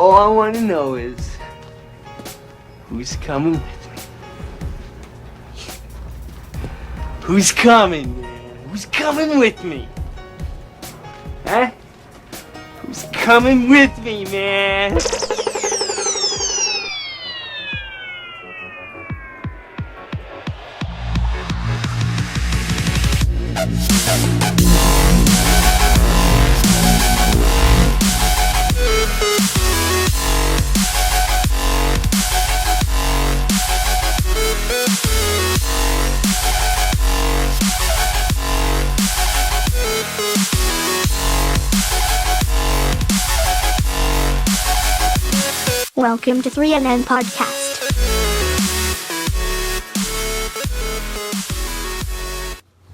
All I want to know is who's coming with me? Who's coming, man? Who's coming with me? Huh? Who's coming with me, man? Welcome to 3NN Podcast.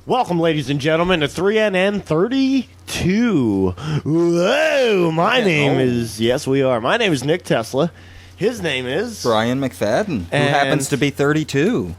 Welcome, ladies and gentlemen, to 3NN 32. Whoa, my name is, yes, we are. My name is Nick Tesla. His name is Brian McFadden, who happens to be 32.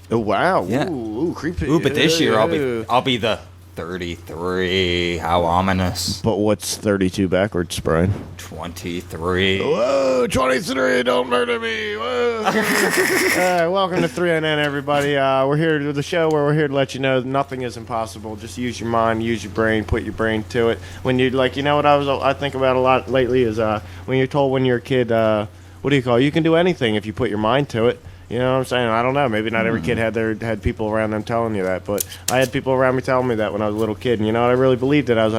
Oh, wow. Yeah. Ooh, creepy. Ooh, but this year I'll be the 33. How ominous. But what's 32 backwards, Brian? 23. Whoa, 23, don't murder me. Whoa. All right, welcome to 3NN, everybody. We're here to the show where we're here to let you know that nothing is impossible. Just use your mind, use your brain, put your brain to it. When you're like, you know what I think about a lot lately is when you're told when you're a kid, what do you call it? You can do anything if you put your mind to it. You know what I'm saying? I don't know. Maybe not every kid had people around them telling you that, but I had people around me telling me that when I was a little kid. And you know what? I really believed it as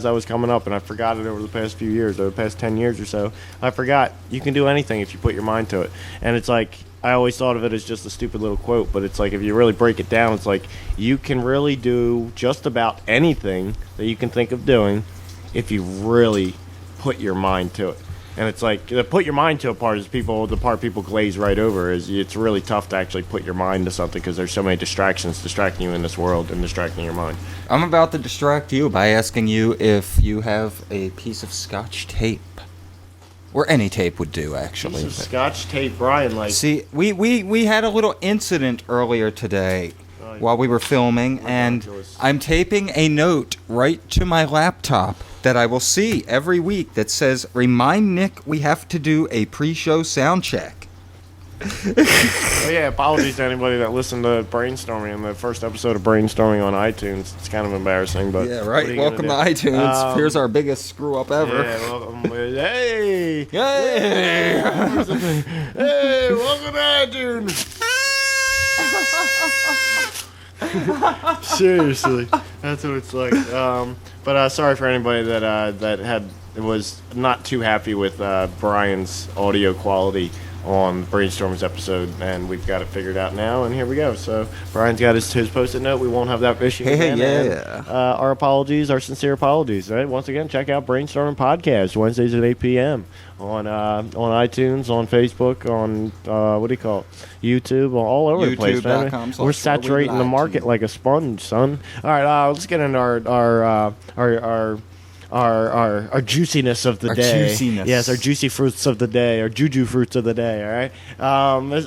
I was coming up, and I forgot it over the past few years, over the past 10 years or so. I forgot you can do anything if you put your mind to it. And it's like I always thought of it as just a stupid little quote, but it's like if you really break it down, it's like you can really do just about anything that you can think of doing if you really put your mind to it. And it's like the put your mind to a part is the part people glaze right over is it's really tough to actually put your mind to something because there's so many distractions distracting you in this world and distracting your mind. I'm about to distract you by asking you if you have a piece of Scotch tape. Or any tape would do, actually. Piece of Scotch tape, Brian, like... See, we had a little incident earlier today while we were filming, and I'm taping a note right to my laptop that I will see every week that says, "Remind Nick we have to do a pre-show sound check." Oh yeah, apologies to anybody that listened to Brainstorming in the first episode of Brainstorming on iTunes. It's kind of embarrassing, but yeah, right. Welcome to iTunes. Here's our biggest screw up ever. Yeah, welcome. Hey, Yay! Hey, welcome to iTunes. Seriously, that's what it's like. But sorry for anybody that was not too happy with Brian's audio quality on Brainstorm's episode, and we've got it figured out now, and here we go. So Brian's got his post-it note. We won't have that issue again. Yeah. And, our apologies, our sincere apologies. Right? Once again, check out Brainstorming Podcast Wednesdays at 8 p.m. on iTunes, on Facebook, on what do you call it? YouTube, all over the place, man. We're saturating the market like a sponge, son. All right, let's get into our juiciness of the day. Juiciness. Yes, our juicy fruits of the day, our juju fruits of the day, all right?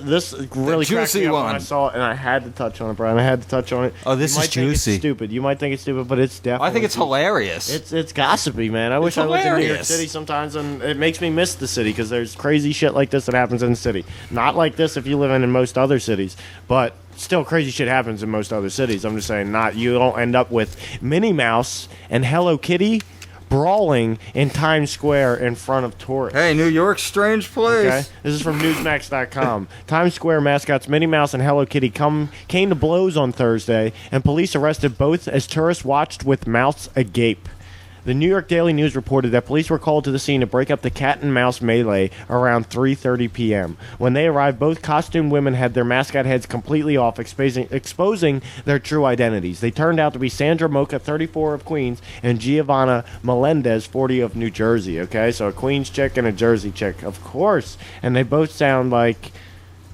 This really cracked me up when I saw it, and I had to touch on it, Brian. I had to touch on it. Oh, this is juicy. You might think it's stupid, but it's definitely... I think it's hilarious. It's gossipy, man. I wish I lived in New York City sometimes, and it makes me miss the city, because there's crazy shit like this that happens in the city. Not like this if you live in most other cities, but... Still, crazy shit happens in most other cities. I'm just saying, you don't end up with Minnie Mouse and Hello Kitty brawling in Times Square in front of tourists. Hey, New York's strange place. Okay? This is from Newsmax.com. Times Square mascots Minnie Mouse and Hello Kitty came to blows on Thursday, and police arrested both as tourists watched with mouths agape. The New York Daily News reported that police were called to the scene to break up the cat and mouse melee around 3:30 p.m. When they arrived, both costumed women had their mascot heads completely off, exposing their true identities. They turned out to be Sandra Mocha, 34, of Queens, and Giovanna Melendez, 40, of New Jersey. Okay, so a Queens chick and a Jersey chick, of course. And they both sound like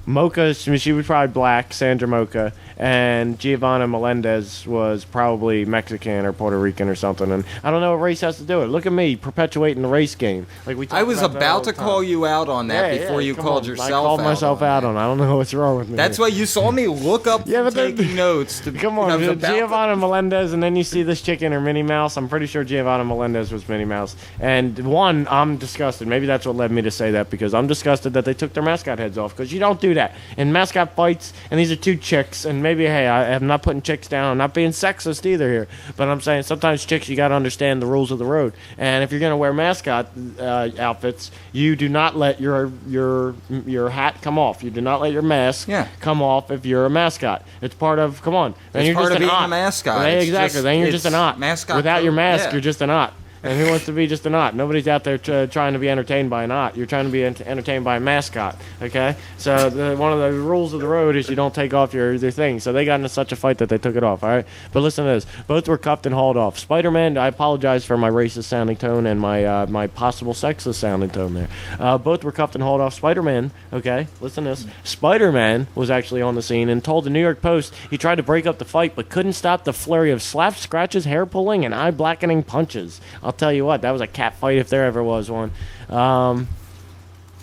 Mocha, she was probably black, Sandra Mocha, and Giovanna Melendez was probably Mexican or Puerto Rican or something. And I don't know what race has to do with it. Look at me perpetuating the race game. Like we. I was that all about the to time. call you out on that before you come called on. yourself I called out myself on out that. on it. I don't know what's wrong with me. That's why you saw me look up Yeah, but then- taking notes. To, Come I on, was about to- Giovanna Melendez, and then you see this chicken or Minnie Mouse. I'm pretty sure Giovanna Melendez was Minnie Mouse. And one, I'm disgusted. Maybe that's what led me to say that, because I'm disgusted that they took their mascot heads off, because you don't do that. In mascot fights, and these are two chicks, and maybe, hey, I'm not putting chicks down. I'm not being sexist either here. But I'm saying sometimes chicks, you got to understand the rules of the road. And if you're going to wear mascot outfits, you do not let your hat come off. You do not let your mask come off if you're a mascot. It's part of, come on. Then It's you're part just of an being ot. a mascot. Then It's exactly. just- Then you're just it's an ot. mascot Without your code, mask, yeah. you're just an ot. And who wants to be just an ot? Nobody's out there trying to be entertained by an ot. You're trying to be entertained by a mascot. Okay? So one of the rules of the road is you don't take off your thing. So they got into such a fight that they took it off. All right? But listen to this. Both were cuffed and hauled off. Spider-Man, I apologize for my racist sounding tone and my possible sexist sounding tone there. Both were cuffed and hauled off. Spider-Man, okay? Listen to this. Spider-Man was actually on the scene and told the New York Post he tried to break up the fight but couldn't stop the flurry of slaps, scratches, hair pulling, and eye-blackening punches. I'll tell you what, that was a cat fight if there ever was one. What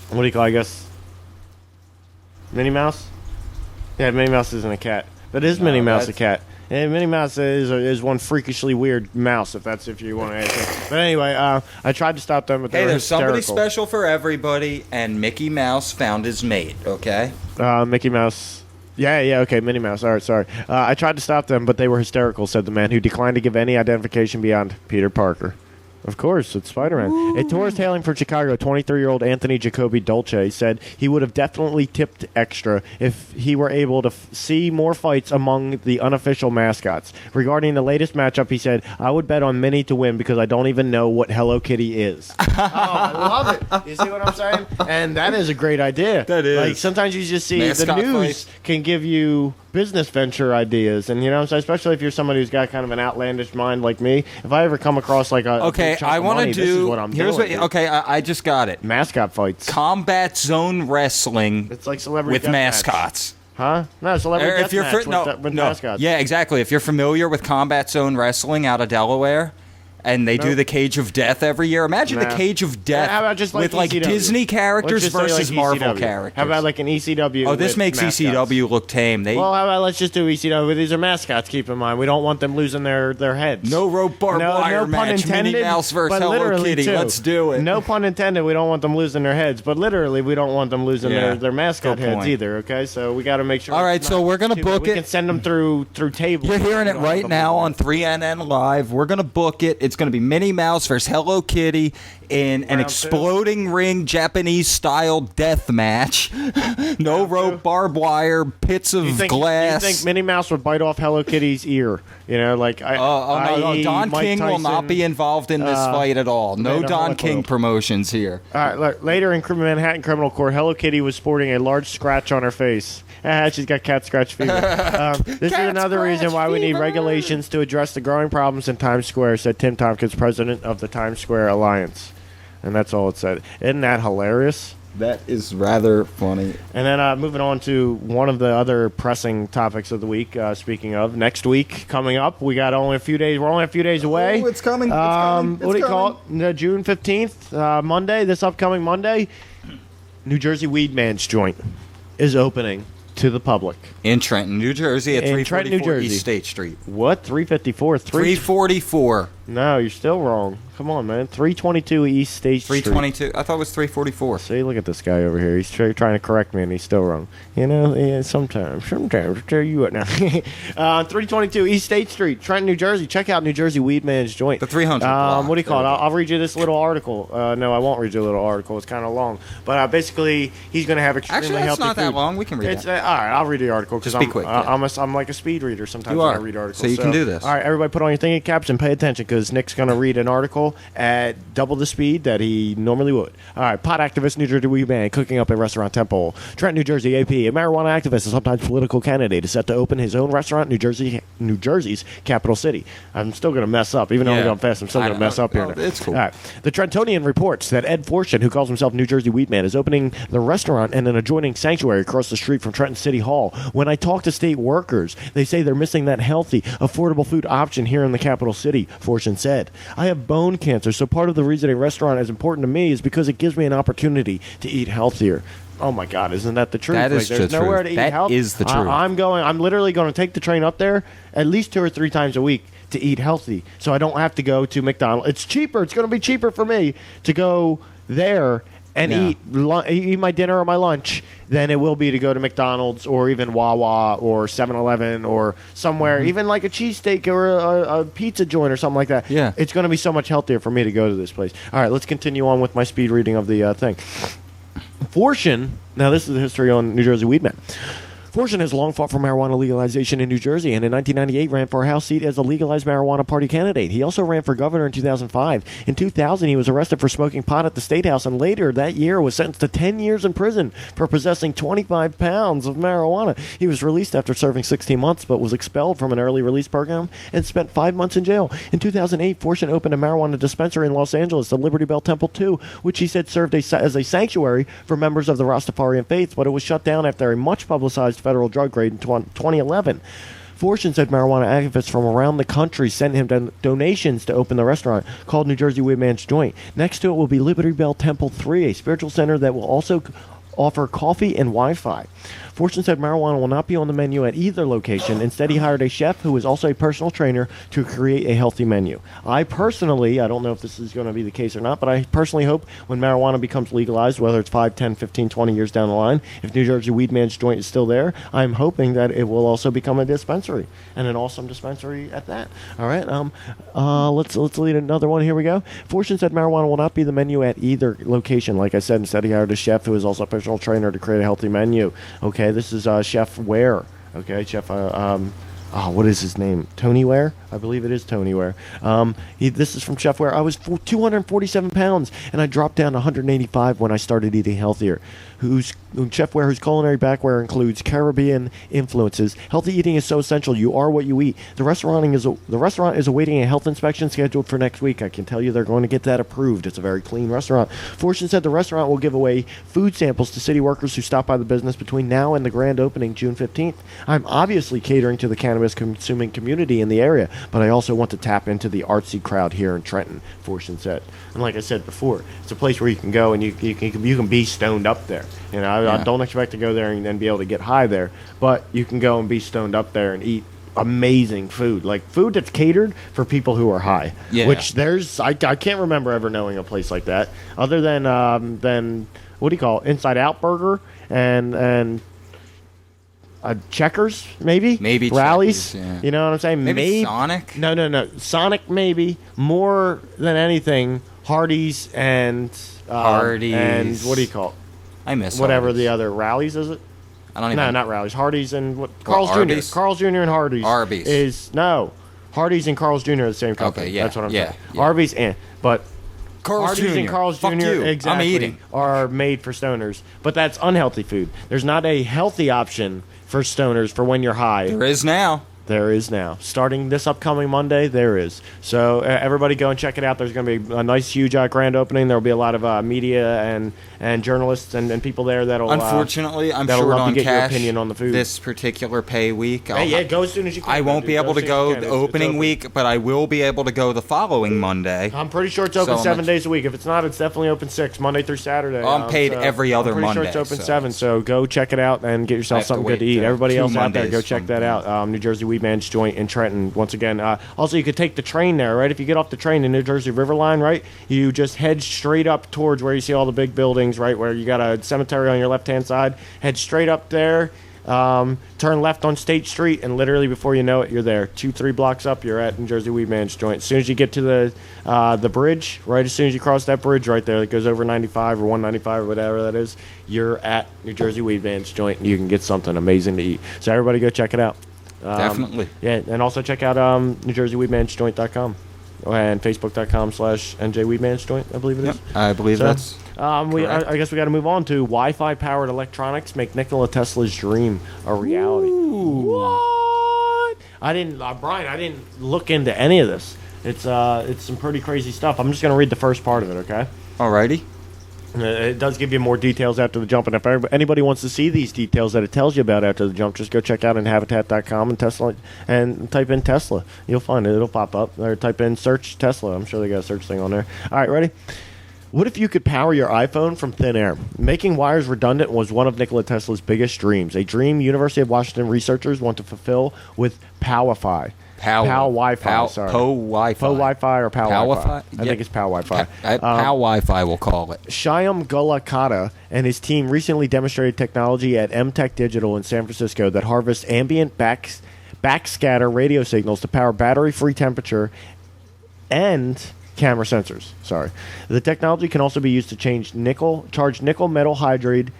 do you call it, I guess? Minnie Mouse? Yeah, Minnie Mouse isn't a cat. But is Minnie Mouse a cat? Yeah, Minnie Mouse is one freakishly weird mouse, if you want to ask it. But anyway, I tried to stop them, but they Hey, were there's somebody hysterical. special for everybody, and Mickey Mouse found his mate, okay? Mickey Mouse. Yeah, okay, Minnie Mouse. All right, sorry. I tried to stop them, but they were hysterical, said the man, who declined to give any identification beyond Peter Parker. Of course, it's Spider-Man. A tourist hailing from Chicago, 23-year-old Anthony Jacoby Dolce, said he would have definitely tipped extra if he were able to see more fights among the unofficial mascots. Regarding the latest matchup, he said, I would bet on Minnie to win because I don't even know what Hello Kitty is. Oh, I love it. You see what I'm saying? And that is a great idea. That is. Like, sometimes you just see Mascot the news fight. can give you business venture ideas, and you know what I'm saying, especially if you're somebody who's got kind of an outlandish mind like me. If I ever come across like a Okay, big chunk I of want money, to this is do. what I'm Here's doing, what. dude. Okay, I just got it. Mascot fights. Combat Zone Wrestling It's like celebrity with deathmatch. mascots. Huh? No, celebrity Or if you're deathmatch with mascots. yeah, exactly. If you're familiar with Combat Zone Wrestling out of Delaware, and they do Nope. the Cage of Death every year. Imagine the Nah. Cage of Death How about just like with like ECW? Disney characters Let's just say versus like Marvel ECW. characters. How about like an ECW? Oh, this with makes mascots? ECW look tame. They Well, how about let's just do ECW? These are mascots. Keep in mind, we don't want them losing their heads. no rope barbed wire pun match. intended, Minnie Mouse versus but Hello literally, Kitty. too. Let's do it. No pun intended. We don't want them losing their heads, but literally, we don't want them losing Yeah. their mascot Good heads point. either. Okay, so we got to make sure. All right, it's so not we're gonna too- book we it. can send them through tables. You're hearing it We don't right want them now losing on 3NN Live. We're going to book it. It's going to be Minnie Mouse versus Hello Kitty in an Round two. exploding ring Japanese style death match. No rope, barbed wire, pits of You think, glass. You think Minnie Mouse would bite off Hello Kitty's ear? You know, like no, i.e. Don Mike King will not Tyson. be involved in this fight at all. No Vander Don Holyfield. King promotions here. All right, later in Manhattan criminal court, Hello Kitty was sporting a large scratch on her face. She's got cat scratch fever. This is another reason why we need regulations to address the growing problems in Times Square, said Tim Tompkins, president of the Times Square Alliance. And that's all it said. Isn't that hilarious? That is rather funny. And then moving on to one of the other pressing topics of the week. Speaking of next week coming up, we got only a few days. We're only a few days away. Oh, it's coming. It's coming. What do you call it? No, June 15th, Monday. This upcoming Monday, New Jersey Weed Man's joint is opening to the public. In Trenton, New Jersey at In 344 Trenton, New Jersey. East State Street. What? 354? 344. No, you're still wrong. Come on, man. 322 East State Street. 322. I thought it was 344. See, look at this guy over here. He's trying to correct me, and he's still wrong. You know, yeah, sometimes. I tell you what now. 322 East State Street, Trenton, New Jersey. Check out New Jersey Weed Man's joint. The 300 block. What do you call it? There we go. I'll read you this little article. No, I won't read you a little article. It's kind of long. But basically, he's going to have extremely Actually, that's healthy not that food. long. We can read It's, that. all right, I'll read the article because Just be quick, yeah. I'm like a speed reader sometimes You when are. I read articles. So you can do this. All right, everybody put on your thinking caps and pay attention. because Nick's going to read an article at double the speed that he normally would. All right, pot activist New Jersey weed man cooking up in restaurant Temple. Trenton, New Jersey, AP. A marijuana activist and sometimes political candidate is set to open his own restaurant in New Jersey's capital city. I'm still going to mess up. Even though I'm going fast, I'm still going to mess up here. No, it's cool. All right. The Trentonian reports that Ed Fortune, who calls himself New Jersey weed man, is opening the restaurant and an adjoining sanctuary across the street from Trenton City Hall. When I talk to state workers, they say they're missing that healthy, affordable food option here in the capital city, Fortune said. I have bone cancer, so part of the reason a restaurant is important to me is because it gives me an opportunity to eat healthier. Oh my God, isn't that the truth? That is there's the nowhere truth. to eat That health. is the truth. I'm literally going to take the train up there at least 2 or 3 times a week to eat healthy, so I don't have to go to McDonald's. It's cheaper. It's going to be cheaper for me to go there and eat my dinner or my lunch than it will be to go to McDonald's or even Wawa or 7-Eleven or somewhere, even like a cheesesteak or a pizza joint or something like that. Yeah. It's going to be so much healthier for me to go to this place. All right, let's continue on with my speed reading of the thing. Fortune, now this is the history on New Jersey Weedman. Fortune has long fought for marijuana legalization in New Jersey, and in 1998 ran for a House seat as a legalized marijuana party candidate. He also ran for governor in 2005. In 2000, he was arrested for smoking pot at the State House, and later that year was sentenced to 10 years in prison for possessing 25 pounds of marijuana. He was released after serving 16 months, but was expelled from an early release program and spent 5 months in jail. In 2008, Fortune opened a marijuana dispensary in Los Angeles, the Liberty Bell Temple 2, which he said served as a sanctuary for members of the Rastafarian faith, but it was shut down after a much-publicized federal drug raid in 2011. Fortune said marijuana activists from around the country sent him donations to open the restaurant called New Jersey Weed Man's Joint. Next to it will be Liberty Bell Temple 3, a spiritual center that will also offer coffee and Wi-Fi. Fortune said marijuana will not be on the menu at either location. Instead, he hired a chef who is also a personal trainer to create a healthy menu. I don't know if this is going to be the case or not, but I personally hope when marijuana becomes legalized, whether it's 5, 10, 15, 20 years down the line, if New Jersey Weed Man's Joint is still there, I'm hoping that it will also become a dispensary, and an awesome dispensary at that. All right, let's lead another one. Here we go. Fortune said marijuana will not be the menu at either location. Like I said, instead he hired a chef who is also a personal trainer to create a healthy menu. Okay, this is Chef Ware. Okay, Chef, what is his name? Tony Ware? I believe it is Tony Ware. This is from Chef Ware. I was 247 pounds, and I dropped down to 185 when I started eating healthier. Chef Ware, whose culinary background includes Caribbean influences. Healthy eating is so essential. You are what you eat. The restaurant is awaiting a health inspection scheduled for next week. I can tell you they're going to get that approved. It's a very clean restaurant. Fortune said the restaurant will give away food samples to city workers who stop by the business between now and the grand opening June 15th. I'm obviously catering to the cannabis consuming community in the area, but I also want to tap into the artsy crowd here in Trenton, Fortune said. And like I said before, it's a place where you can go and you can be stoned up there. You know, I don't expect to go there and then be able to get high there, but you can go and be stoned up there and eat amazing food, like food that's catered for people who are high. Yeah. Which I can't remember ever knowing a place like that, other than what do you call it? Inside Out Burger and Checkers, maybe Rallies. Checkers, yeah. You know what I'm saying? Maybe Sonic. No. Sonic, maybe more than anything. Hardee's and what do you call it? I miss whatever Hardee's. The other Rallies, is it? I don't even. No, not Rallies. Hardee's and what? Carl's Jr. Arby's? Carl's Jr. and Hardee's. Arby's. Is no. Hardee's and Carl's Jr. are the same company. Okay, yeah, That's what I'm saying. yeah. Arby's but Carl's Hardee's Jr. and Carl's Fuck Jr. you. exactly I'm eating. are made for stoners, but that's unhealthy food. There's not a healthy option for stoners for when you're high. There is now. There is now. Starting this upcoming Monday, there is. So everybody go and check it out. There's going to be a nice, huge grand opening. There will be a lot of media and journalists and people there that'll Unfortunately, I'm that'll short love on to get cash your opinion on the food. this particular pay week. Go as soon as you can. I won't be able to go the opening week, but I will be able to go the following Monday. I'm pretty sure it's open So 7 days a week. If it's not, it's definitely open 6, Monday through Saturday. I'm paid every other I'm pretty Monday. sure it's open so 7, so go check it out and get I yourself have to something good to wait, eat. Everybody 2 else out there, go Mondays check from that out. New Jersey Weed Man's Joint in Trenton. Once again, also you could take the train there, right? If you get off the train, the New Jersey River Line, right? You just head straight up towards where you see all the big buildings, right? Where you got a cemetery on your left-hand side. Head straight up there. Turn left on State Street, and literally before you know it, you're there. 2-3 blocks up, you're at New Jersey Weed Man's Joint. As soon as you get to the bridge, right as soon as you cross that bridge right there that goes over 95 or 195 or whatever that is, you're at New Jersey Weed Man's Joint, and you can get something amazing to eat. So everybody go check it out. Definitely. Yeah, and also check out NewJerseyWeedMansJoint.com. and Facebook.com/NJ Weedman's Joint, I believe it is. Yep, I believe that's. I guess we got to move on to Wi-Fi powered electronics make Nikola Tesla's dream a reality. What? Brian, I didn't look into any of this. It's some pretty crazy stuff. I'm just gonna read the first part of it, okay? Alrighty. It does give you more details after the jump, and if anybody wants to see these details that it tells you about after the jump, just go check out Inhabitat.com and Tesla, and type in Tesla. You'll find it. It'll pop up. Or type in search Tesla. I'm sure they got a search thing on there. All right, ready? What if you could power your iPhone from thin air? Making wires redundant was one of Nikola Tesla's biggest dreams, a dream University of Washington researchers want to fulfill with PoWiFi. PoW Wi-Fi, sorry. PoW Wi-Fi. PoW Wi-Fi or PoW Wi-Fi? Wi-Fi? I think it's PoW Wi-Fi. PoW Wi-Fi, we'll call it. Shyam Gulakata and his team recently demonstrated technology at MTech Digital in San Francisco that harvests ambient backscatter radio signals to power battery-free temperature and camera sensors. Sorry. The technology can also be used to charge nickel metal hydride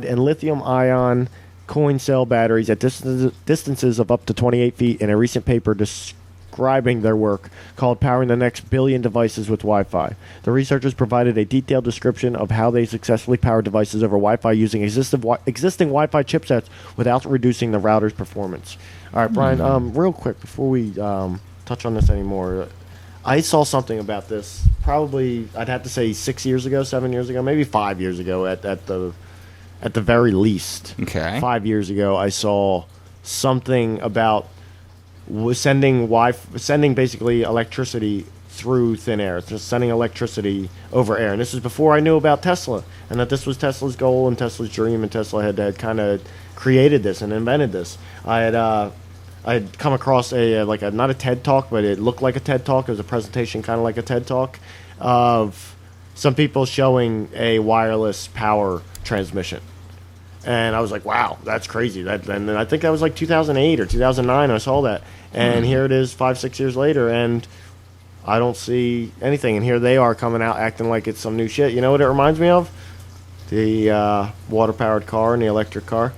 and lithium-ion coin cell batteries at distances of up to 28 feet in a recent paper describing their work called Powering the Next Billion Devices with Wi-Fi. The researchers provided a detailed description of how they successfully power devices over Wi-Fi using existing Wi-Fi chipsets without reducing the router's performance. All right, Brian, real quick before we touch on this anymore, I saw something about this probably, I'd have to say 6 years ago, 7 years ago, maybe 5 years ago at the very least. Okay. 5 years ago, I saw something about sending basically electricity through thin air, just sending electricity over air. And this is before I knew about Tesla, and that this was Tesla's goal and Tesla's dream, and Tesla had kind of created this and invented this. I had come across not a TED Talk, but it looked like a TED Talk. It was a presentation kind of like a TED Talk of some people showing a wireless power transmission. And I was like, wow, that's crazy. And I think that was like 2008 or 2009 I saw that. And here it is 5-6 years later, and I don't see anything. And here they are coming out acting like it's some new shit. You know what it reminds me of? The water-powered car and the electric car.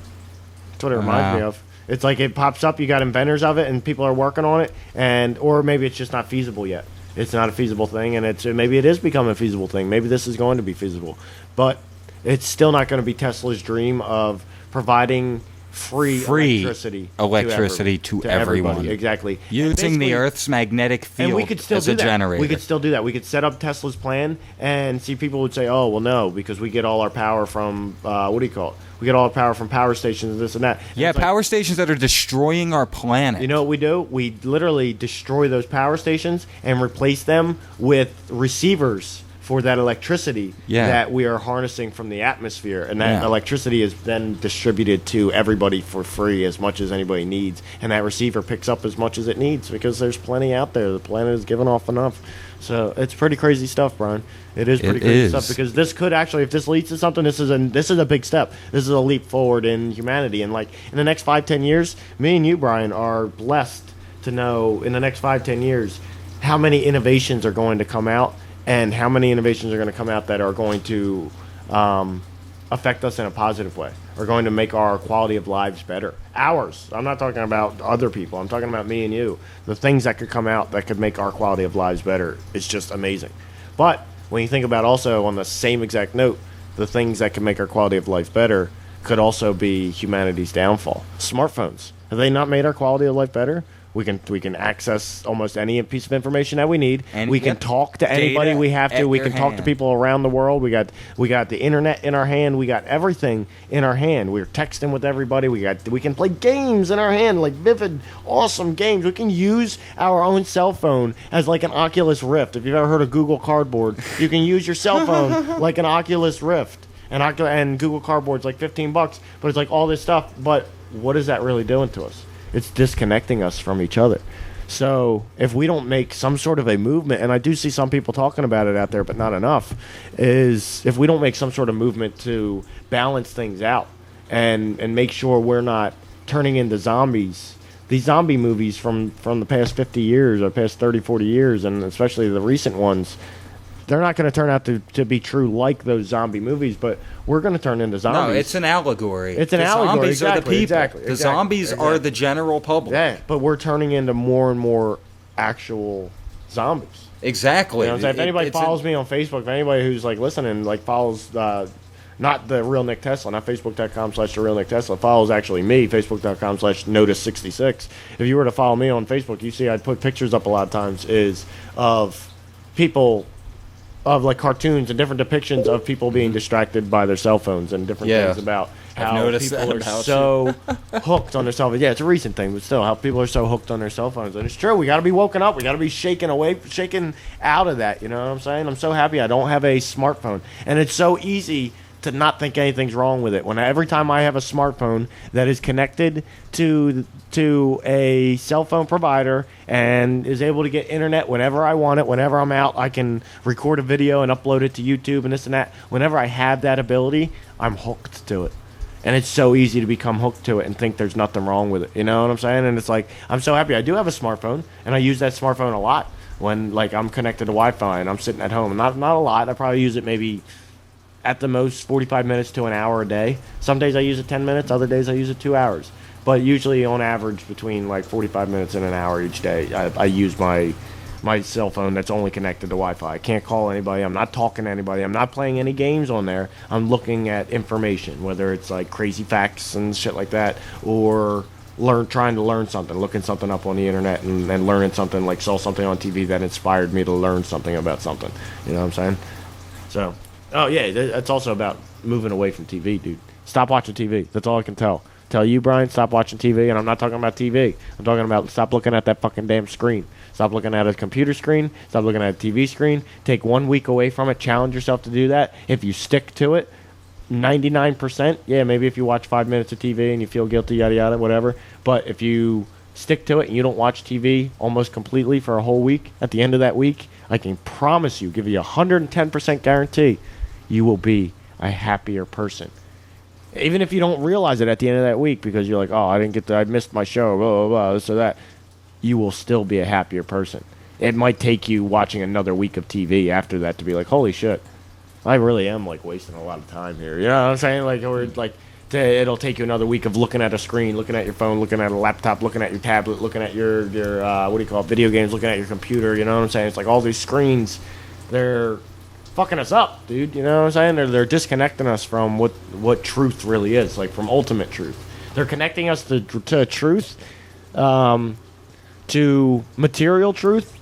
That's what it reminds me of. It's like it pops up, you got inventors of it, and people are working on it, or maybe it's just not feasible yet. It's not a feasible thing, and maybe it is becoming a feasible thing. Maybe this is going to be feasible. But it's still not going to be Tesla's dream of providing free electricity to everyone. Exactly. Using the Earth's magnetic field and we could still as a generator. We could still do that. We could set up Tesla's plan and see people would say, oh, well, no, because we get all our power from, we get all our power from power stations and this and that. Yeah, power stations that are destroying our planet. You know what we do? We literally destroy those power stations and replace them with receivers for that electricity that we are harnessing from the atmosphere. And that electricity is then distributed to everybody for free as much as anybody needs. And that receiver picks up as much as it needs because there's plenty out there. The planet is giving off enough. So it's pretty crazy stuff, Brian. It is pretty crazy stuff because this could actually, if this leads to something, this is a big step. This is a leap forward in humanity. And like in the next 5-10 years, me and you, Brian, are blessed to know in the next 5-10 years how many innovations are going to come out and how many innovations are going to come out that are going to affect us in a positive way, are going to make our quality of lives better. Ours. I'm not talking about other people. I'm talking about me and you. The things that could come out that could make our quality of lives better. It's just amazing. But when you think about also on the same exact note, the things that can make our quality of life better could also be humanity's downfall. Smartphones. Have they not made our quality of life better? We can access almost any piece of information that we need. And we can talk to anybody we have to. We can talk to people around the world. We got the internet in our hand. We got everything in our hand. We're texting with everybody. We can play games in our hand, like vivid, awesome games. We can use our own cell phone as like an Oculus Rift. If you've ever heard of Google Cardboard, you can use your cell phone like an Oculus Rift. And Google Cardboard's like $15, but it's like all this stuff. But what is that really doing to us? It's disconnecting us from each other. So if we don't make some sort of a movement, and I do see some people talking about it out there, but not enough, is if we don't make some sort of movement to balance things out and make sure we're not turning into zombies. These zombie movies from the past 50 years or past 30, 40 years, and especially the recent ones, they're not going to turn out to be true like those zombie movies, but we're going to turn into zombies. No, it's an allegory. It's an allegory. Zombies are the people. The zombies are the general public. Yeah, but we're turning into more and more actual zombies. Exactly. You know what I'm saying? If anybody follows me on Facebook, if anybody who's like listening, like follows not the real Nick Tesla, not Facebook.com/the real Nick Tesla, follows actually me, Facebook.com/Notice66. If you were to follow me on Facebook, you see I'd put pictures up a lot of times of people, of like cartoons and different depictions of people being distracted by their cell phones and different things about I've how noticed people that are about so hooked on their cell phones. Yeah, it's a recent thing, but still, how people are so hooked on their cell phones. And it's true, we got to be woken up. We got to be shaken out of that. You know what I'm saying? I'm so happy I don't have a smartphone. And it's so easy to not think anything's wrong with it. Every time I have a smartphone that is connected to a cell phone provider and is able to get internet whenever I want it, whenever I'm out, I can record a video and upload it to YouTube and this and that. Whenever I have that ability, I'm hooked to it. And it's so easy to become hooked to it and think there's nothing wrong with it. You know what I'm saying? And it's like, I'm so happy I do have a smartphone, and I use that smartphone a lot when like I'm connected to Wi-Fi and I'm sitting at home. Not a lot. I probably use it maybe at the most 45 minutes to an hour a day. Some days I use it 10 minutes, other days I use it 2 hours. But usually on average between like 45 minutes and an hour each day, I use my cell phone that's only connected to Wi-Fi. I can't call anybody. I'm not talking to anybody. I'm not playing any games on there. I'm looking at information, whether it's like crazy facts and shit like that, or trying to learn something, looking something up on the internet and learning something, like saw something on TV that inspired me to learn something about something. You know what I'm saying? So, oh yeah, it's also about moving away from TV, dude. Stop watching TV. That's all I can tell you, Brian. Stop watching TV, and I'm not talking about TV. I'm talking about stop looking at that fucking damn screen. Stop looking at a computer screen. Stop looking at a TV screen. Take 1 week away from it. Challenge yourself to do that. If you stick to it, 99%, yeah, maybe if you watch 5 minutes of TV and you feel guilty, yada yada, whatever. But if you stick to it and you don't watch TV almost completely for a whole week, at the end of that week, I can promise you, give you a 110% guarantee, you will be a happier person. Even if you don't realize it at the end of that week because you're like, oh, I missed my show, blah, blah, blah, this or that, you will still be a happier person. It might take you watching another week of TV after that to be like, holy shit, I really am like wasting a lot of time here. You know what I'm saying? Like, or like, it'll take you another week of looking at a screen, looking at your phone, looking at a laptop, looking at your tablet, looking at your what do you call it, video games, looking at your computer. You know what I'm saying? It's like all these screens, they're fucking us up, dude. You know what I'm saying? They're disconnecting us from what truth really is, like from ultimate truth. They're connecting us to truth, to material truth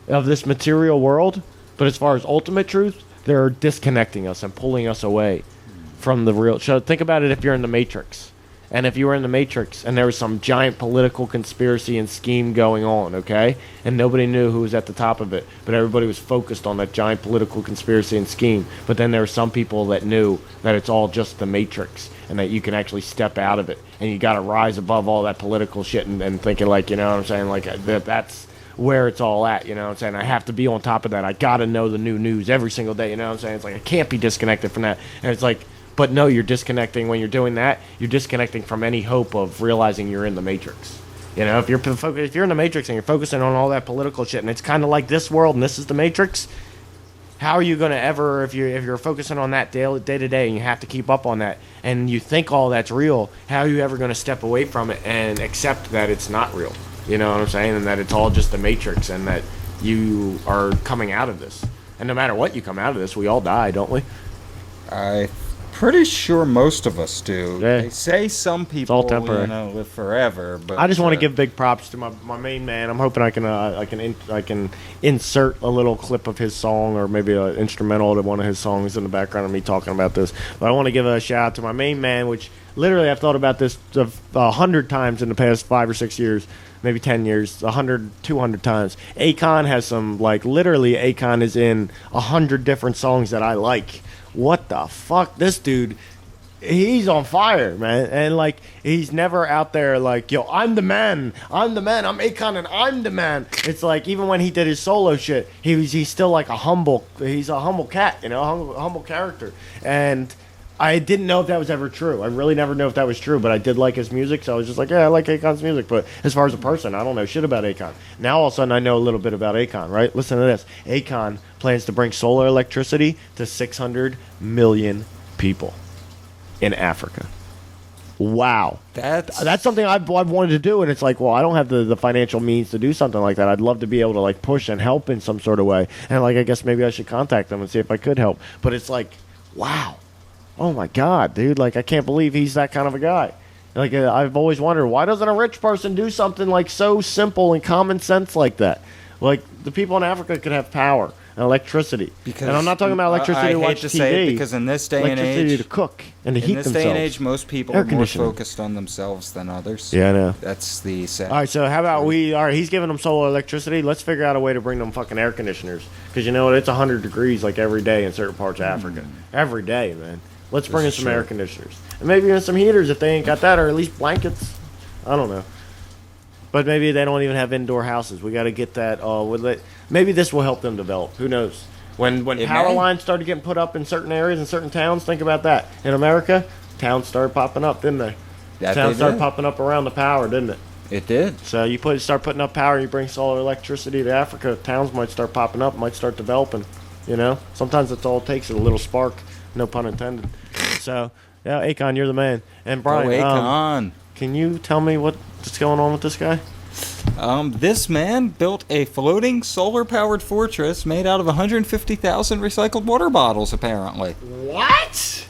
of this material world, but as far as ultimate truth, they're disconnecting us and pulling us away from the real. So think about it if you're in the Matrix. And if you were in the Matrix and there was some giant political conspiracy and scheme going on, okay? And nobody knew who was at the top of it, but everybody was focused on that giant political conspiracy and scheme. But then there were some people that knew that it's all just the Matrix and that you can actually step out of it. And you got to rise above all that political shit and thinking like, you know what I'm saying? Like that's where it's all at, you know what I'm saying? I have to be on top of that. I got to know the new news every single day, you know what I'm saying? It's like I can't be disconnected from that. And it's like, but no, you're disconnecting when you're doing that. You're disconnecting from any hope of realizing you're in the Matrix. You know, if you're in the Matrix and you're focusing on all that political shit, and it's kind of like this world and this is the Matrix, how are you going to ever, if you're focusing on that day to day and you have to keep up on that, and you think all that's real, how are you ever going to step away from it and accept that it's not real? You know what I'm saying? And that it's all just the Matrix and that you are coming out of this. And no matter what you come out of this, we all die, don't we? Pretty sure most of us do. Yeah. They say some people all temporary. live forever, but I just want to give big props to my main man. I'm hoping I can insert a little clip of his song or maybe an instrumental to one of his songs in the background of me talking about this. But I want to give a shout out to my main man, which literally I've thought about this 100 times in the past 5 or 6 years. Maybe 10 years, 100, 200 times. Akon has some, like, literally Akon is in 100 different songs that I like. What the fuck? This dude, he's on fire, man. And, like, he's never out there like, yo, I'm the man. I'm Akon and I'm the man. It's like, even when he did his solo shit, he's still like he's a humble cat, you know, humble character. And I didn't know if that was ever true. I really never knew if that was true, but I did like his music, so I was just like, yeah, I like Akon's music. But as far as a person, I don't know shit about Akon. Now all of a sudden I know a little bit about Akon, right? Listen to this. Akon plans to bring solar electricity to 600 million people in Africa. Wow. That's Something I've wanted to do, and it's like, well, I don't have the financial means to do something like that. I'd love to be able to like push and help in some sort of way, and like I guess maybe I should contact them and see if I could help. But it's like, wow, oh my god, dude, like I can't believe he's that kind of a guy. Like I've always wondered, why doesn't a rich person do something like so simple and common sense like that? Like the people in Africa could have power and electricity. And I'm not talking about electricity to watch TV. Say it because in this day and electricity age, to cook and to heat themselves. In this day and age, most people Air are more conditioning. focused on themselves than others. Yeah, I know. That's the sad. All right, so how about all right, he's giving them solar electricity. Let's figure out a way to bring them fucking air conditioners. Because you know what? It's 100 degrees like every day in certain parts of Africa. Every day, man. Let's bring in some air conditioners. And maybe even some heaters if they ain't got that, or at least blankets. I don't know. But maybe they don't even have indoor houses. We got to get that. Maybe this will help them develop. Who knows? When power lines started getting put up in certain areas and certain towns, think about that. In America, towns started popping up, didn't they? Towns started popping up around the power, didn't it? It did. So you start putting up power, you bring solar electricity to Africa, towns might start popping up, might start developing. You know? Sometimes that's all it takes, is a little spark. No pun intended. So, yeah, Akon, you're the man. And Brian, Akon. Can you tell me what's going on with this guy? This man built a floating solar-powered fortress made out of 150,000 recycled water bottles, apparently. What?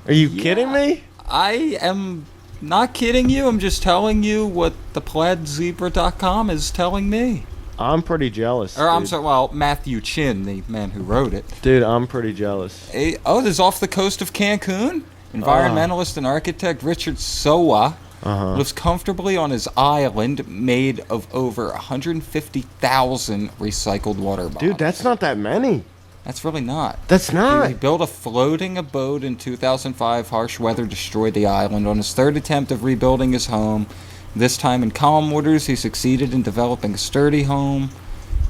Are you kidding me? I am not kidding you. I'm just telling you what the plaidzebra.com is telling me. I'm pretty jealous. Or, I'm sorry, well, Matthew Chin, the man who wrote it. Dude, I'm pretty jealous. This is off the coast of Cancun. Environmentalist and architect Richard Sowa lives comfortably on his island made of over 150,000 recycled water bottles. Dude, that's not that many. That's really not. That's not. He built a floating abode in 2005. Harsh weather destroyed the island. On his third attempt of rebuilding his home, this time in calm waters, he succeeded in developing a sturdy home.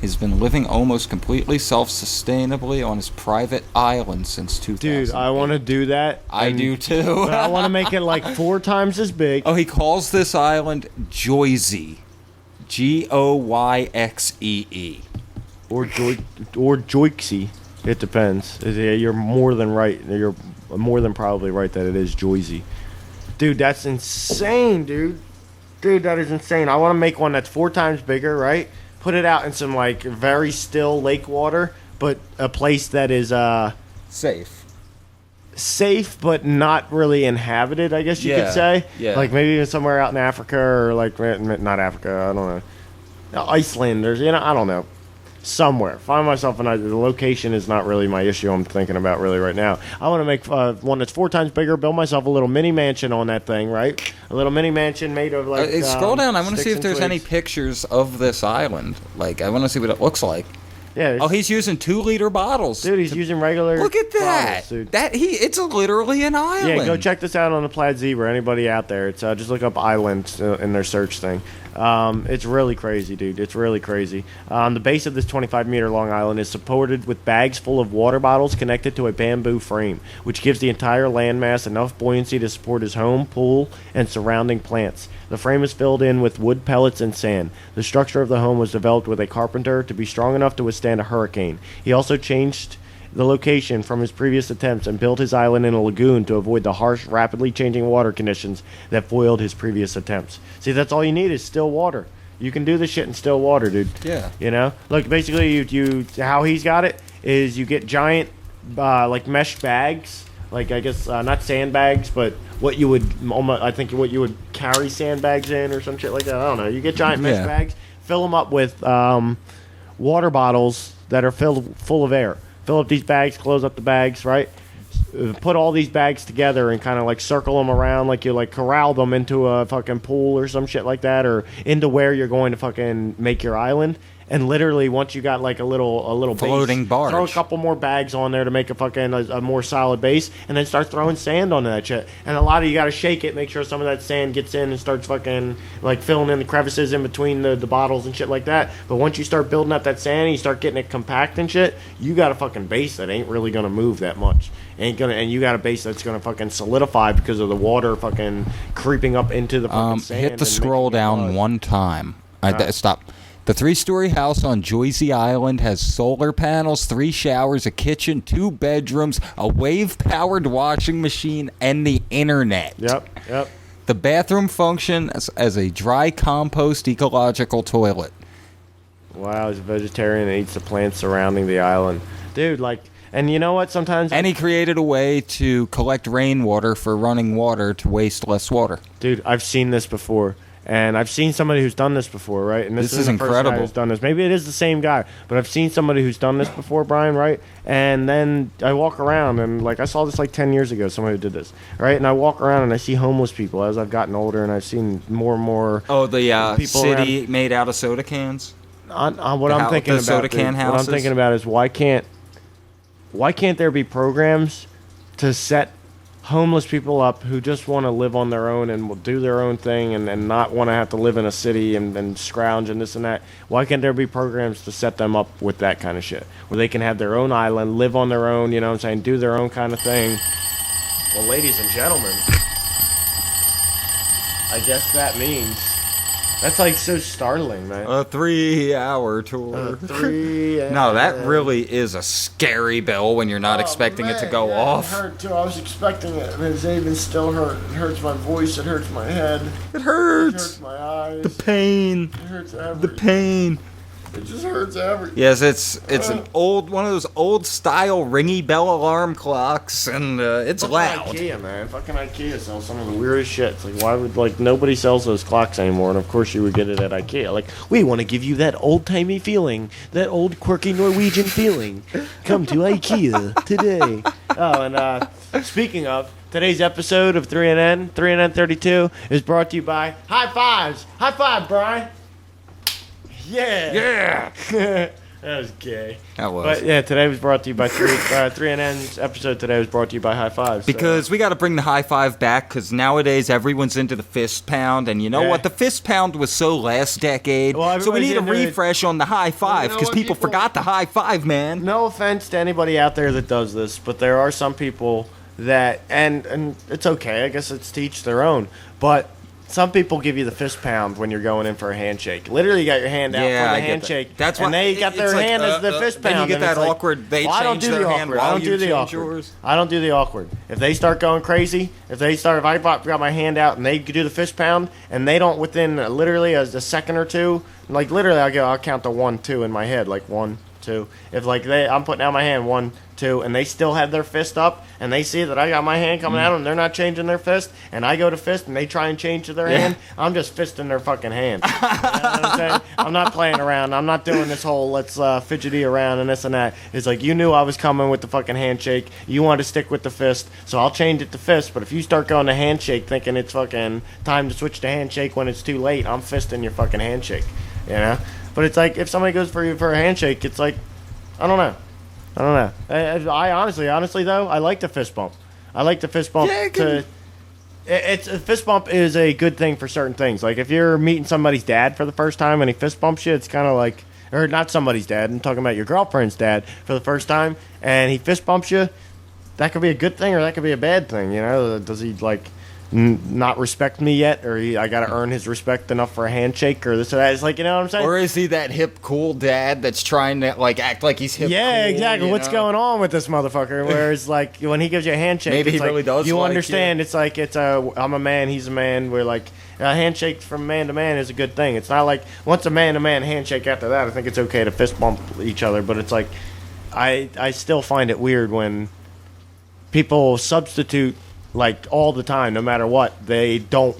He's been living almost completely self-sustainably on his private island since 2000. Dude, I want to do that. I do too. But I want to make it like 4 times as big. Oh, he calls this island Joyxee. Goyxee. Or Joyxee. It depends. You're more than right. You're more than probably right that it is Joyxee. Dude, that's insane, dude. Dude, that is insane. I want to make one that's 4 times bigger, right? Put it out in some like very still lake water, but a place that is safe but not really inhabited, I guess you could say. Yeah. Like maybe even somewhere out in Africa, or like not Africa, I don't know. Iceland, or I don't know. Somewhere. Find myself the location is not really my issue I'm thinking about really right now. I want to make one that's 4 times bigger, build myself a little mini mansion on that thing, right? A little mini mansion made of like scroll down. I want to see if there's any twigs. pictures of this island. Like, I want to see what it looks like. Yeah. Oh, he's using 2-liter bottles. Dude, he's using regular. Look at that. bottles, dude. It's literally an island. Yeah, go check this out on the Plaid Zebra. Anybody out there? It's just look up island in their search thing. It's really crazy, dude. It's really crazy. The base of this 25-meter long island is supported with bags full of water bottles connected to a bamboo frame, which gives the entire landmass enough buoyancy to support his home, pool, and surrounding plants. The frame is filled in with wood pellets and sand. The structure of the home was developed with a carpenter to be strong enough to withstand a hurricane. He also changed the location from his previous attempts and built his island in a lagoon to avoid the harsh, rapidly changing water conditions that foiled his previous attempts. See, that's all you need is still water. You can do this shit in still water, dude. Yeah. You know? Look, basically, you how he's got it is you get giant, like, mesh bags. Like, I guess, not sandbags, but what you would, I think what you would carry sandbags in or some shit like that. I don't know. You get giant mesh bags, fill them up with water bottles that are filled full of air. Fill up these bags, close up the bags, right? Put all these bags together and kind of like circle them around, like you like corral them into a fucking pool or some shit like that, or into where you're going to fucking make your island. And literally, once you got like a little floating base, barge, throw a couple more bags on there to make a fucking a more solid base, and then start throwing sand onto that shit. And a lot of you got to shake it, make sure some of that sand gets in and starts fucking like filling in the crevices in between the bottles and shit like that. But once you start building up that sand and you start getting it compact and shit, you got a fucking base that ain't really gonna move that much. And you got a base that's gonna fucking solidify because of the water fucking creeping up into the fucking sand. Hit the scroll down one time. Stop. The 3-story house on Joyce Island has solar panels, 3 showers, a kitchen, 2 bedrooms, a wave-powered washing machine, and the internet. Yep. The bathroom functions as a dry compost ecological toilet. Wow, he's a vegetarian and eats the plants surrounding the island. Dude, like, and you know what? Sometimes... And he created a way to collect rainwater for running water to waste less water. Dude, I've seen this before. And I've seen somebody who's done this before, right? And This is isn't the first guy incredible. who's done this. Maybe it is the same guy, but I've seen somebody who's done this before, Brian, right? And then I walk around and like I saw this like 10 years ago, somebody who did this, right? And I walk around and I see homeless people as I've gotten older, and I've seen more and more. Oh, the people city made out of soda cans? On what I'm thinking the about, soda can dude, what I'm houses? thinking about is why can't there be programs to set homeless people up who just want to live on their own and will do their own thing and not want to have to live in a city and scrounge and this and that? Why can't there be programs to set them up with that kind of shit? Where they can have their own island, live on their own, you know what I'm saying, do their own kind of thing. Well, ladies and gentlemen, I guess that means... That's like so startling, man. A 3-hour tour. No, that really is a scary bell when you're not expecting it to go off. It hurt too. I was expecting it, and it's even still hurt. It hurts my voice. It hurts my head. It It hurts. hurts my eyes. The pain. It hurts The everything. pain. It just hurts everything. Yes, it's an one of those old style ringy bell alarm clocks, and it's loud. IKEA, man. Fucking IKEA sells some of the weirdest shit. It's like, why would, like, nobody sells those clocks anymore, and of course you would get it at IKEA. Like, we want to give you that old-timey feeling, that old quirky Norwegian feeling. Come to IKEA today. Oh, and speaking of, today's episode of 3NN32 is brought to you by High Fives. High five, Brian. Yeah. That was gay. That was. But yeah, today was brought to you by 3NN's episode today was brought to you by High Fives. Because we got to bring the high five back, because nowadays everyone's into the fist pound, and you know Yeah. what? The fist pound was so last decade, Well, so we everybody's need a into it. refresh on the high five, know because what, people people- forgot the high five, man. No offense to anybody out there that does this, but there are some people that, and it's okay, I guess it's to each their own, but some people give you the fist pound when you're going in for a handshake. Literally, you got your hand out Yeah, for I the get handshake, that. That's and why they got their it's like, hand as the fist pound. Then you get and that it's like, awkward. They well, I don't change do their the hand awkward. I while don't you do the change awkward. yours. I don't do the awkward. If they start going crazy, if I got my hand out and they do the fist pound, and they don't within literally a second or two, like literally I'll count to 1, 2 in my head, like 1, 2. If like I'm putting out my hand 1, 2, and they still have their fist up, and they see that I got my hand coming at them, they're not changing their fist, and I go to fist, and they try and change to their hand, I'm just fisting their fucking hand. You know what I'm saying? I'm not playing around. I'm not doing this whole let's fidgety around and this and that. It's like, you knew I was coming with the fucking handshake. You wanted to stick with the fist, so I'll change it to fist. But if you start going to handshake thinking it's fucking time to switch to handshake when it's too late, I'm fisting your fucking handshake. You know? But it's like, if somebody goes for you for a handshake, it's like, I don't know. I honestly though, I like the fist bump. I like the fist bump. It's a fist bump is a good thing for certain things. Like if you're meeting somebody's dad for the first time and he fist bumps you, it's kind of like, or not somebody's dad. I'm talking about your girlfriend's dad for the first time, and he fist bumps you. That could be a good thing or that could be a bad thing. You know, does he like not respect me yet, or I got to earn his respect enough for a handshake or this or that? It's like, you know what I'm saying? Or is he that hip, cool dad that's trying to like act like he's hip? Yeah, cool, exactly. you What's know? going on with this motherfucker? Whereas, like, when he gives you a handshake, Maybe it's he like, really does You like understand? It's like I'm a man, he's a man. We're like a handshake from man to man is a good thing. It's not like once a man to man handshake. After that, I think it's okay to fist bump each other. But it's like I still find it weird when people substitute, like, all the time, no matter what. They don't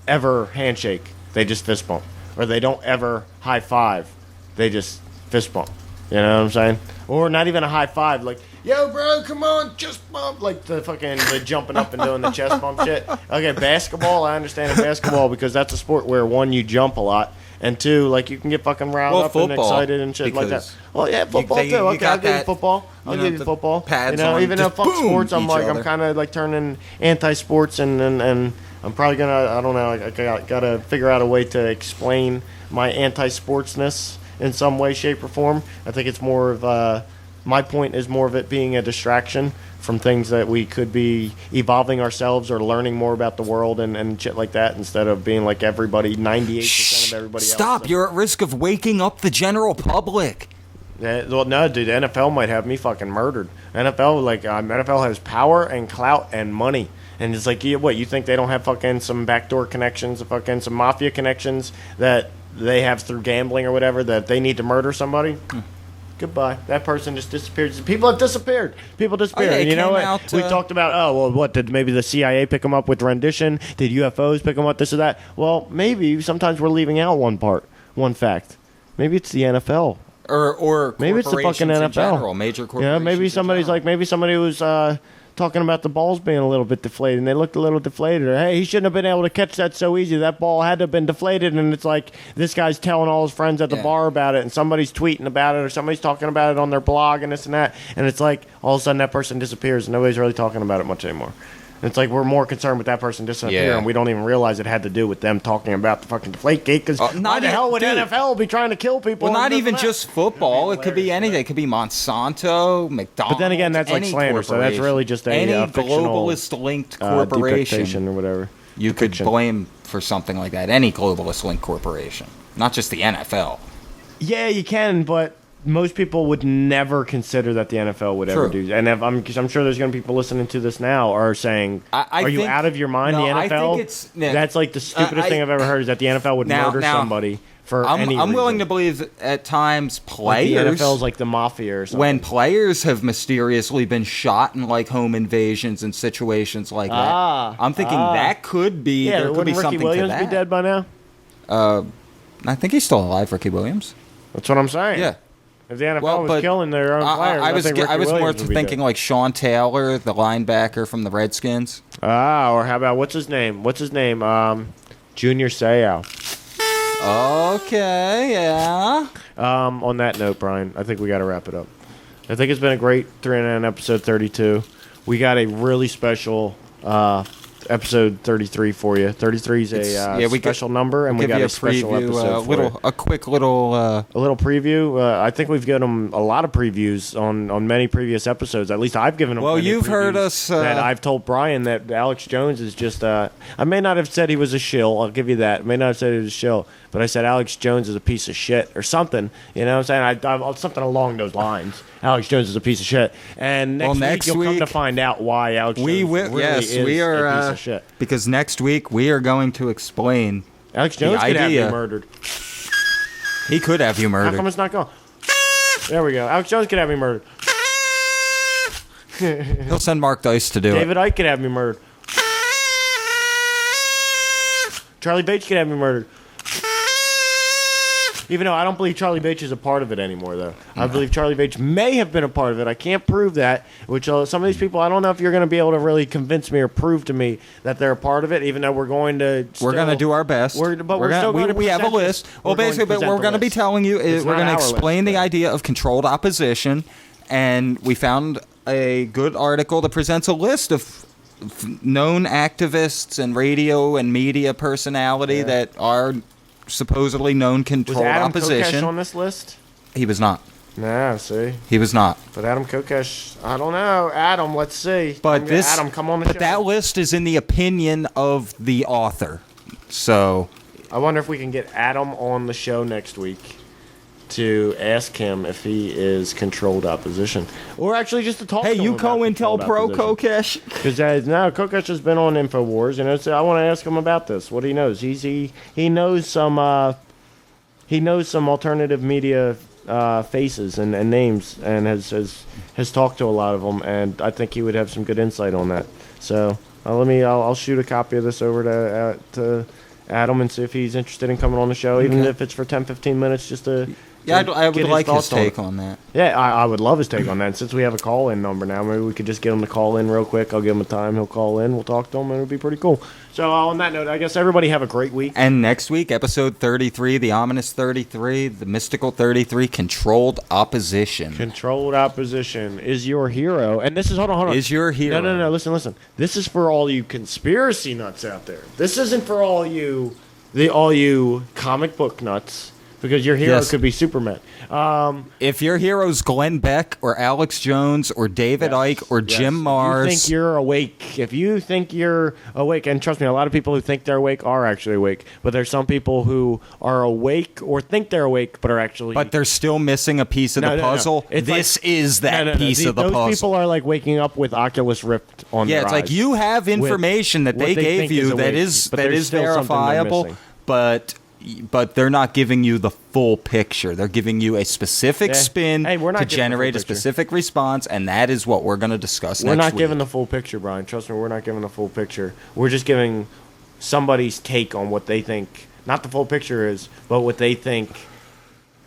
ever handshake. They just fist bump. Or they don't ever high five. They just fist bump. You know what I'm saying? Or not even a high five. Like, yo, bro, come on, chest bump. Like the jumping up and doing the chest bump shit. Okay, basketball, I understand in basketball because that's a sport where, one, you jump a lot. And two, like, you can get fucking riled Well, up and football, excited and shit like that. because Well, yeah, football you too. Okay, got I'll give you that, football. I'll you know, give you the football. pads you know, on, even though just fuck boom sports, I'm each like, other. I'm kind of like turning anti-sports, and I'm probably gonna, I don't know, I gotta figure out a way to explain my anti-sportsness in some way, shape, or form. I think it's more of my point is more of it being a distraction from things that we could be evolving ourselves or learning more about the world and shit like that, instead of being like everybody 98% of everybody Stop! else. You're at risk of waking up the general public. Yeah, well, no, dude, the NFL might have me fucking murdered. NFL has power and clout and money. And it's like, you think they don't have fucking some backdoor connections, fucking some mafia connections that they have through gambling or whatever, that they need to murder somebody? Goodbye. That person just disappeared. People have disappeared. People disappeared. it And you know came what? out, We talked about, what, did maybe the CIA pick them up with rendition? Did UFOs pick them up, this or that? Well, maybe sometimes we're leaving out one fact. Maybe it's the NFL. Or Maybe it's the fucking corporations in NFL. general, major Yeah, corporations. maybe in somebody's general. like, maybe somebody was talking about the balls being a little bit deflated, and they looked a little deflated. Or, hey, he shouldn't have been able to catch that so easy. That ball had to have been deflated, and it's like this guy's telling all his friends at the Yeah. bar about it, and somebody's tweeting about it, or somebody's talking about it on their blog, and this and that. And it's like all of a sudden that person disappears, and nobody's really talking about it much anymore. And it's like we're more concerned with that person disappearing, Yeah. and we don't even realize it had to do with them talking about the fucking deflate gate. Because why not the e- hell would dude. NFL be trying to kill people? Well, not and this even and that? just football. It could be anything. It could be Monsanto, McDonald's. But then again, that's like any slander, so that's corporation. really just a any fictional, globalist-linked corporation depiction or whatever. you could Fiction. blame for something like that. Any globalist-linked corporation, not just the NFL. Yeah, you can, but most people would never consider that the NFL would ever True. do. And if I'm sure there's going to be people listening to this now are saying, I "Are you think- out of your mind?" no, the I NFL. think it's- yeah. That's like the stupidest I- thing I've ever heard. Is that the NFL would Now- murder now, somebody for I'm any willing reason. to believe that at times Like players, the NFL's like the mafia or something. when players have mysteriously been shot in like home invasions and situations like that, I'm thinking that could be yeah, there could be wouldn't Ricky something Williams to be that. dead by now? I think he's still alive, Ricky Williams. That's what I'm saying. Yeah. If the NFL Well, was but killing their own players, I was think Ricky more Williams would be thinking dead. like Sean Taylor, the linebacker from the Redskins. Or how about what's his name? Junior Seau. Okay, yeah. On that note, Brian, I think we got to wrap it up. I think it's been a great 3 episode 32. We got a really special episode 33 for you. 33 is a special number, and we give got you a special episode for you. a quick little. A little preview. I think we've given them a lot of previews on many previous episodes. At least I've given them. Well, plenty of you've heard previews us, that I've told Brian that Alex Jones is just. I may not have said he was a shill. I'll give you that. I may not have said he was a shill, but I said Alex Jones is a piece of shit or something. You know what I'm saying? I something along those lines. Alex Jones is a piece of shit. And next week you'll come to find out why Alex Jones really is we are a piece of shit. because next week we are going to explain. Alex Jones could have you idea. murdered. He could have you How murdered. come it's not going? There we go. Alex Jones could have me murdered. He'll send Mark Dice to do it. David Icke could have me murdered. Charlie Bates could have me murdered. Even though I don't believe Charlie Bates is a part of it anymore, though. I believe Charlie Bates may have been a part of it. I can't prove that. Which some of these people, I don't know if you're going to be able to really convince me or prove to me that they're a part of it. Even though we're going to, We're going to do our best. We're still going to we have a present list. this. Well, We're going to basically, but present we're the going to be list. telling you, It's we're not going to our list, explain the though. idea of controlled opposition, and we found a good article that presents a list of known activists and radio and media personality that are supposedly known Was controlled Adam opposition. Kokesh on this list? He was not. Nah, see. He was not. But Adam Kokesh, I don't know. Adam, let's see. But Adam, come on the show. But that list is in the opinion of the author. So I wonder if we can get Adam on the show next week to ask him if he is controlled opposition, or actually just to talk. hey, to you him about COINTELPRO controlled opposition. Kokesh. Because no, Kokesh has been on Infowars, so I want to ask him about this. What he knows. He knows some alternative media faces and names, and has talked to a lot of them, and I think he would have some good insight on that. So I'll shoot a copy of this over to Adam and see if he's interested in coming on the show, even if it's for 10-15 minutes, just to. Yeah, to I would get like his thoughts on take it. on that. Yeah, I would love his take on that. And since we have a call-in number now, maybe we could just get him to call in real quick. I'll give him a time. He'll call in. We'll talk to him, and it'll be pretty cool. So on that note, I guess everybody have a great week. And next week, episode 33, the ominous 33, the mystical 33, controlled opposition. Controlled opposition is your hero. And this is, hold on. Is your hero. No, listen. This is for all you conspiracy nuts out there. This isn't for all you comic book nuts. because your hero Yes. could be Superman. If your hero's Glenn Beck or Alex Jones or David Icke or Jim Mars, If you think you're awake, if you think you're awake, and trust me, a lot of people who think they're awake are actually awake, but there's some people who are awake or think they're awake but are actually. but they're still missing a piece of the puzzle. It's This like- is that piece of the those puzzle. people are like waking up with Oculus Rift on Yeah, their it's like eyes. you have information that what they they gave think you is that awake, is but that there's is still something they're verifiable, missing. but they're not giving you the full picture. They're giving you a specific Yeah. spin Hey, we're not to giving the full generate a picture. specific response, and that is what we're going to discuss We're next not week. giving the full picture, Brian. Trust me, we're not giving the full picture. We're just giving somebody's take on what they think, not the full picture is, but what they think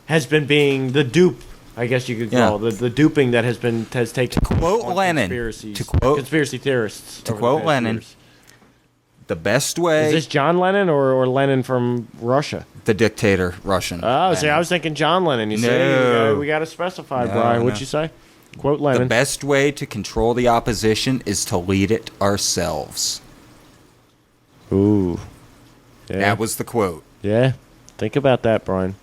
has been being the dupe, I guess you could call it, the duping that has taken quote on Lenin, conspiracy theorists. to over the quote past Lenin, years. the best way, Is this John Lennon or Lenin from Russia? the dictator Russian. Oh, see, Lenin. I was thinking John Lennon. You see, No. we got to specify, No, Brian. no. What'd you say? Quote The Lenin. best way to control the opposition is to lead it ourselves. Ooh. Yeah. That was the quote. Yeah. Think about that, Brian.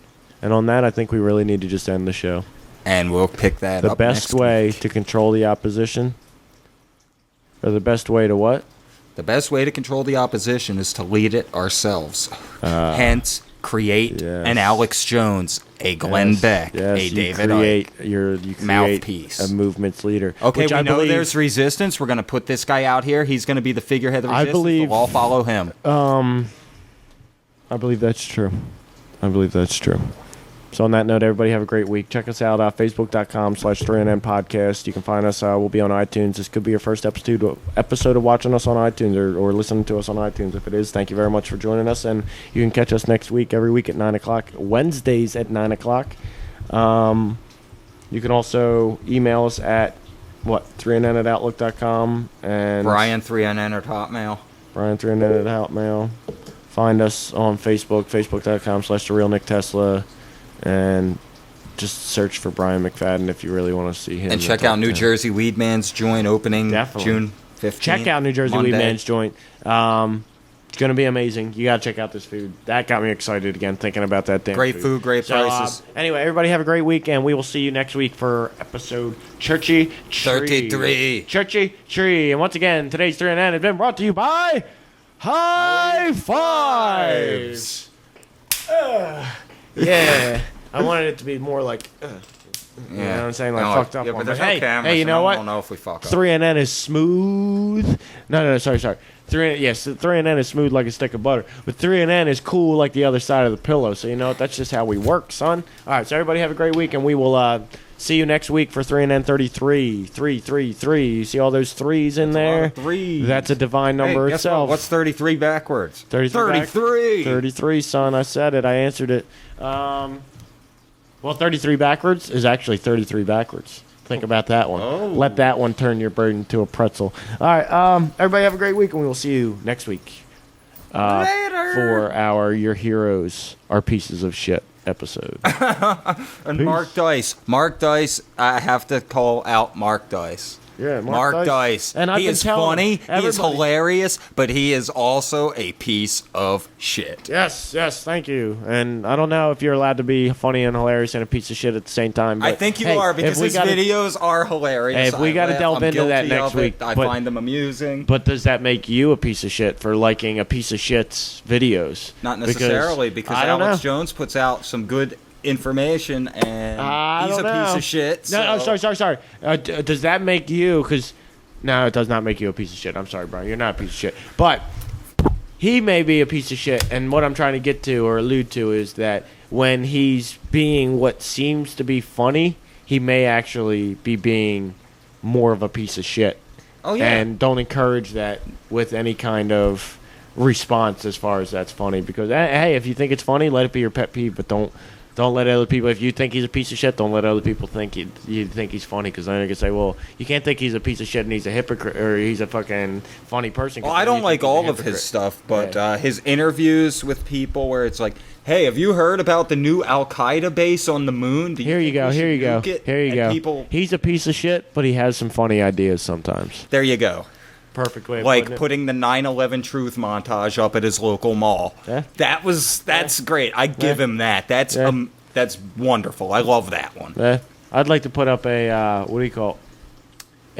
And on that, I think we really need to just end the show. And we'll pick that The up best next way week. to control the opposition, or the best way to what? The best way to control the opposition is to lead it ourselves. Hence, create yes. an Alex Jones, a Glenn Yes, Beck, yes, a you David create Icke. you create Mouthpiece. a movement's leader. Okay, which we I know believe, there's resistance. We're going to put this guy out here. He's going to be the figurehead of the I resistance. believe- We'll all follow him. I believe that's true. I believe that's true. So on that note, everybody have a great week. Check us out Facebook.com/3NN podcast. You can find us. We'll be on iTunes. This could be your first episode of watching us on iTunes or listening to us on iTunes. If it is, thank you very much for joining us. And you can catch us next week, every week at 9 o'clock, Wednesdays at 9 o'clock. You can also email us at, 3NN@outlook.com. And Brian3NN at Hotmail. Brian3NN at Hotmail. Find us on Facebook, facebook.com/TheRealNickTesla. And just search for Brian McFadden if you really want to see him. And check out New Jersey Weedman's joint opening Definitely. June 15th. Check out New Jersey Monday. Weedman's joint. It's going to be amazing. You got to check out this food. That got me excited again thinking about that damn Great food, great So, prices. anyway, everybody have a great week, and we will see you next week for episode Churchy Tree. 33. Churchy Tree. And once again, today's 3NN has been brought to you by High Fives. Yeah. I wanted it to be more like, you know what I'm saying? Like, fucked up Yeah, one. but there's But no hey, camera, hey, you so know no one what? will know if we fuck up. 3NN is smooth. No, sorry. 3NN is smooth like a stick of butter. But 3NN is cool like the other side of the pillow. So, you know what? That's just how we work, son. All right, so everybody have a great week, and we will see you next week for 3NN 33. 333. You see all those threes in That's a lot there? of threes. That's a divine number Hey, guess itself. what? What's 33 backwards? 33. 33, son. I said it. I answered it. Well, 33 backwards is actually 33 backwards. Think about that one. Oh. Let that one turn your bird into a pretzel. All right. Everybody have a great week, and we will see you next week Later. for our Your Heroes Are Pieces of Shit episode. And Mark Dice, I have to call out Mark Dice. Yeah, Mark Dice. And I've he been is telling funny, he is everybody- hilarious, but he is also a piece of shit. Yes, thank you. And I don't know if you're allowed to be funny and hilarious and a piece of shit at the same time. I but, think you hey, are if because we his gotta- videos are hilarious. Hey, if we I gotta laugh. delve I'm into that guilty next of it. week, I but- find them amusing. But does that make you a piece of shit for liking a piece of shit's videos? Not necessarily, because I don't Alex know. Jones puts out some good information, and I he's a don't know. piece of shit. No, so- sorry. Does that make you? Because no, it does not make you a piece of shit. I'm sorry, Brian. You're not a piece of shit. But he may be a piece of shit. And what I'm trying to get to or allude to is that when he's being what seems to be funny, he may actually be being more of a piece of shit. Oh, yeah. And don't encourage that with any kind of response as far as that's funny. Because hey, if you think it's funny, let it be your pet peeve. But don't let other people. If you think he's a piece of shit, don't let other people think you think he's funny. Because then you can say, well, you can't think he's a piece of shit and he's a hypocrite or he's a fucking funny person. 'cause Well, I then you don't like think he's a all of hypocrite. his stuff, but Yeah. his interviews with people where it's like, hey, have you heard about the new Al Qaeda base on the moon? Do Here you think go. we Here you should go. nuke it?" Here you And go. People, He's a piece of shit, but he has some funny ideas sometimes. there you go. perfect way of like putting it. putting the 9/11 truth montage up at his local mall. Yeah. That's great. I give him that. That's wonderful. I love that one. I'd like to put up a what do you call it?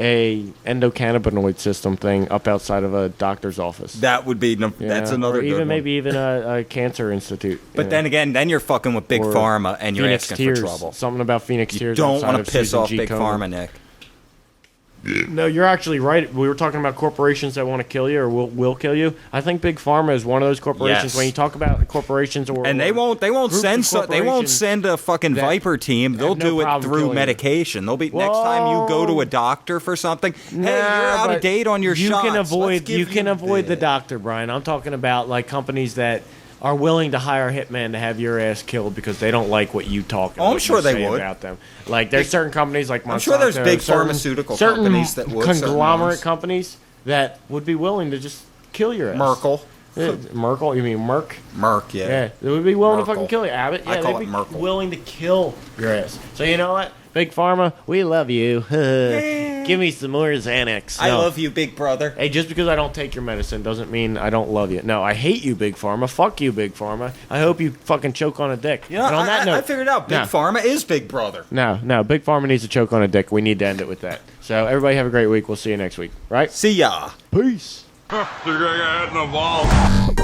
A endocannabinoid system thing up outside of a doctor's office. That would be that's another or good even one. maybe even a cancer institute. But then again, then you're fucking with Big Or Pharma and you're Phoenix asking Tears. for trouble. Something about Phoenix You Tears. don't outside want of to piss Susan off G. Big Komen. Pharma, Nick. No, you're actually right. We were talking about corporations that want to kill you or will kill you. I think Big Pharma is one of those corporations. Yes. When you talk about corporations And they won't send a fucking that Viper team. They'll have no do it problem through killing you. medication. They'll be next time you go to a doctor for something. Hey, you're out of date on your shots. Can avoid Let's give you can avoid the this. doctor, Brian. I'm talking about like companies that are willing to hire a hitman to have your ass killed because they don't like what you talk. Oh, I'm what sure you they say would. about them. Like there's certain companies like Monsanto. I'm sure there's big certain- pharmaceutical certain companies that would, certain conglomerate ones. companies that would be willing to just kill your ass. Merkel. Merkel? You mean Merck? Merck, yeah. Yeah, they would be willing Merkel. to fucking kill you. Abbott, yeah, I call they'd it be Merkel. willing to kill your ass. So you know what, Big Pharma, we love you. Give me some more Xanax. I No. love you, big brother. Hey, just because I don't take your medicine doesn't mean I don't love you. No, I hate you, Big Pharma. Fuck you, Big Pharma. I hope you fucking choke on a dick. You know, and on that note, I figured out Big No. Pharma is Big Brother. No, Big Pharma needs to choke on a dick. We need to end it with that. So everybody have a great week. We'll see you next week. Right? See ya. Peace. You're gonna get hit in the balls.